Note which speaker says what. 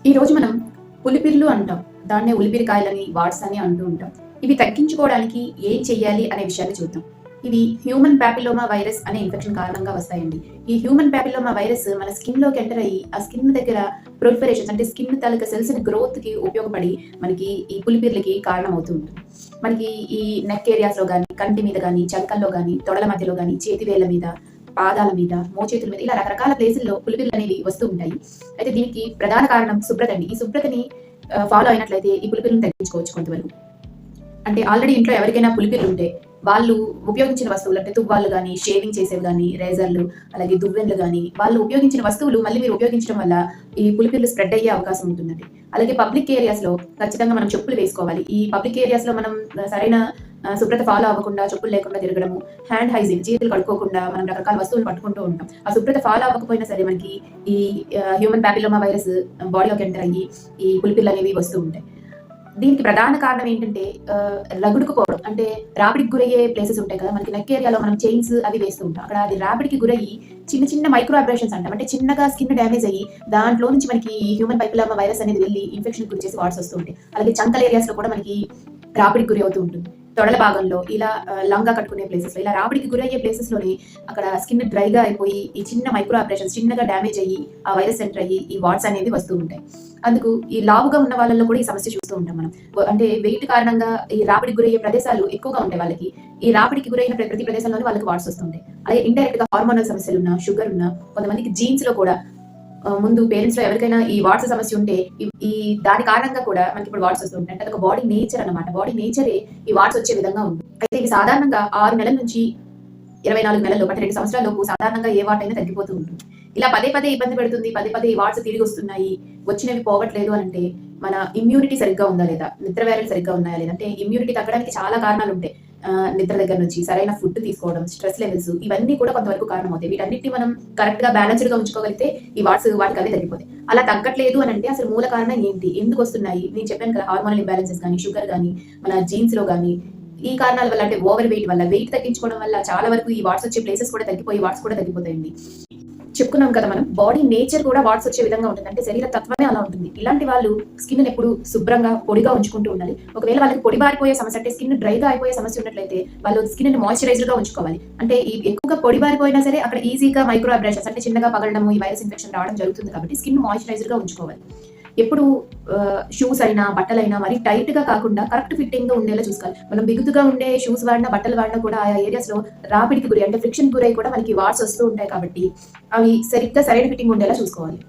Speaker 1: ఈ రోజు మనం పులిపిర్లు అంటాం. దాన్నే ఉలిపిరికాయలని, వాట్స్ అని అంటూ ఉంటాం. ఇవి తగ్గించుకోవడానికి ఏం చెయ్యాలి అనే విషయాన్ని చూద్దాం. ఇవి హ్యూమన్ ప్యాపిలోమా వైరస్ అనే ఇన్ఫెక్షన్ కారణంగా వస్తాయండి. ఈ హ్యూమన్ ప్యాపిలోమా వైరస్ మన స్కిన్ లోకి ఎంటర్ అయ్యి ఆ స్కిన్ దగ్గర ప్రొలిఫరేషన్స్ అంటే స్కిన్ తాలూకా సెల్స్ గ్రోత్ కి ఉపయోగపడి మనకి ఈ పులిపిర్లకి కారణం అవుతూ ఉంటుంది. మనకి ఈ నెక్ ఏరియాస్ లో గానీ, కంటి మీద గానీ, చంకల్లో గానీ, తొడల మధ్యలో గానీ, చేతివేళ్ల మీద, పాదాల మీద, మోచేతుల మీద ఇలా రకరకాల ప్లేసుల్లో పులిపిర్లు అనేవి వస్తూ ఉంటాయి. అయితే దీనికి ప్రధాన కారణం శుభ్రత అండి. ఈ శుభ్రతని ఫాలో అయినట్లయితే ఈ పులిపిర్లను తగ్గించుకోవచ్చు కొంతవరకు. అంటే ఆల్రెడీ ఇంట్లో ఎవరికైనా పులిపిర్లు ఉంటే వాళ్ళు ఉపయోగించిన వస్తువులు అంటే తువ్వాలు గానీ, షేవింగ్ చేసేవి గానీ, రేజర్లు, అలాగే దువ్వెనలు గానీ, వాళ్ళు ఉపయోగించిన వస్తువులు మళ్ళీ మీరు ఉపయోగించడం వల్ల ఈ పులిపిర్లు స్ప్రెడ్ అయ్యే అవకాశం ఉంటుందండి. అలాగే పబ్లిక్ ఏరియాస్ లో ఖచ్చితంగా మనం చెప్పులు వేసుకోవాలి. ఈ పబ్లిక్ ఏరియాస్ లో మనం సరైన శుభ్రత ఫాలో అవ్వకుండా, చెప్పులు లేకుండా తిరగడము, హ్యాండ్ హైజీన్ చేతులు కడుక్కోకుండా మనం రకరకాల వస్తువులు పట్టుకుంటూ ఉంటాం. ఆ శుభ్రత ఫాలో అవ్వకపోయినా సరే మనకి ఈ హ్యూమన్ ప్యాపిలోమా వైరస్ బాడీలోకి ఎంటర్ అయ్యి ఈ పులిపిర్లు అనేవి వస్తూ ఉంటాయి. దీనికి ప్రధాన కారణం ఏంటంటే రగుడుకుపోవడం. అంటే రాపిడికి గురయ్యే ప్లేసెస్ ఉంటాయి కదా, మనకి నెక్ ఏరియాలో మనం చైన్స్ అవి వేస్తూ ఉంటాం. అక్కడ అది రాపిడికి గురయ్యి చిన్న చిన్న మైక్రో అబ్రేషన్స్ అంటాం. అంటే చిన్నగా స్కిన్ డ్యామేజ్ అయ్యి దాంట్లో నుంచి మనకి హ్యూమన్ పైపిలోమా వైరస్ అనేది వెళ్ళి ఇన్ఫెక్షన్ గురి చేసి వాట్స్ వస్తూ ఉంటాయి. అలాగే చంకల ఏరియాస్ లో కూడా మనకి రాపిడికి గురి అవుతూ ఉంటుంది. తొడల భాగంలో ఇలా లంగా కట్టుకునే ప్లేసెస్ లో ఇలా రాపిడికి గురయ్యే ప్లేసెస్ లోనే అక్కడ స్కిన్ డ్రైగా అయిపోయి ఈ చిన్న మైక్రో ఆపరేషన్స్ చిన్నగా డ్యామేజ్ అయ్యి ఆ వైరస్ ఎంటర్ అయ్యి ఈ వాట్స్ అనేవి వస్తూ ఉంటాయి. అందుకు ఈ లావుగా ఉన్న వాళ్ళలో కూడా ఈ సమస్య చూస్తూ ఉంటాం మనం. అంటే వెయిట్ కారణంగా ఈ రాపిడికి గురయ్యే ప్రదేశాలు ఎక్కువగా ఉంటాయి వాళ్ళకి. ఈ రాపిడికి గురైన ప్రతి ప్రదేశంలోనే వాళ్ళకి వాట్స్ వస్తుంటాయి. అలాగే ఇండైరెక్ట్ గా హార్మోనల్ సమస్యలు ఉన్నా, షుగర్ ఉన్నా, కొంతమందికి జీన్స్ లో కూడా ముందు పేరెంట్స్ లో ఎవరికైనా ఈ వాట్స్ సమస్య ఉంటే ఈ దాని కారణంగా కూడా మనకి ఇప్పుడు వాట్స్ వస్తుంటాయి. అంటే ఒక బాడీ నేచర్ అన్నమాట. బాడీ నేచరే ఈ వాట్స్ వచ్చే విధంగా ఉంది. అయితే ఇవి సాధారణంగా 6 నెలల నుంచి 24 నెలల్లో అంటే 2 సంవత్సరాల లోపు సాధారణంగా ఏ వాట్ అయినా తగ్గిపోతూ ఉంటుంది. ఇలా పదే పదే ఇబ్బంది పెడుతుంది, పదే పదే ఈ వాట్స్ తిరిగి వస్తున్నాయి, వచ్చినవి పోవట్లేదు అని అంటే మన ఇమ్యూనిటీ సరిగ్గా ఉందా లేదా, నిద్ర వేళలు సరిగ్గా ఉన్నాయా లేదా. అంటే ఇమ్యూనిటీ తగ్గడానికి చాలా కారణాలు ఉంటాయి. నిద్ర దగ్గర నుంచి సరైన ఫుడ్ తీసుకోవడం, స్ట్రెస్ లెవెల్స్ ఇవన్నీ కూడా కొంతవరకు కారణం అవుతాయి. వీటన్నిటిని మనం కరెక్ట్ గా బ్యాలెన్స్డ్ గా ఉంచుకోగలిగితే ఈ వాట్స్ వాటికి అవే తగ్గిపోతాయి. అలా తగ్గట్లేదు అని అంటే అసలు మూల కారణం ఏంటి, ఎందుకు వస్తున్నాయి? నేను చెప్పాను కదా, హార్మోనల్ ఇంబ్యాలెన్సెస్ కానీ, షుగర్ కానీ, మన జీన్స్ లో కానీ, ఈ కారణాల వల్ల అంటే ఓవర్ వెయిట్ వల్ల, వెయిట్ తగ్గించుకోవడం వల్ల చాలా వరకు ఈ వాట్స్ వచ్చే ప్లేసెస్ కూడా తగ్గిపోయి వాట్స్ కూడా తగ్గిపోతాయండి. చెప్పుకున్నాం కదా మనం, బాడీ నేచర్ కూడా వాట్స్ వచ్చే విధంగా ఉంటుంది. అంటే శరీర తత్వమే అలా ఉంటుంది. ఇలాంటి వాళ్ళు స్కిన్ ఎప్పుడు శుభ్రంగా పొడిగా ఉంచుకుంటూ ఉండాలి. ఒకవేళ వాళ్ళకి పొడి బారిపోయే సమస్య అంటే స్కిన్ డ్రైగా అయిపోయే సమస్య ఉన్నట్లయితే వాళ్ళు స్కిన్ ని మాయిశ్చరైజ్డ్ గా ఉంచుకోవాలి. అంటే ఈ ఎక్కువగా పొడి బారిపోయినా సరే అక్కడ ఈజీగా మైక్రో అబ్రేషన్స్ అంటే చిన్నగా పగలడం, ఈ వైరస్ ఇన్ఫెక్షన్ రావడం జరుగుతుంది. కాబట్టి స్కిన్ మాయిశ్చరైజ్డ్ గా ఉంచుకోవాలి. ఎప్పుడు షూస్ అయినా బట్టలైనా మరి టైట్ గా కాకుండా కరెక్ట్ ఫిట్టింగ్ గా ఉండేలా చూసుకోవాలి. మనం బిగుతుగా ఉండే షూస్ వాడినా బట్టలు వాడినా కూడా ఆయా ఏరియాస్ లో రాపిడికి గురి అంటే ఫ్రిక్షన్ గురై కూడా మనకి వాట్స్ వస్తూ ఉంటాయి. కాబట్టి అవి సరిగ్గా సరైన ఫిట్టింగ్ ఉండేలా చూసుకోవాలి.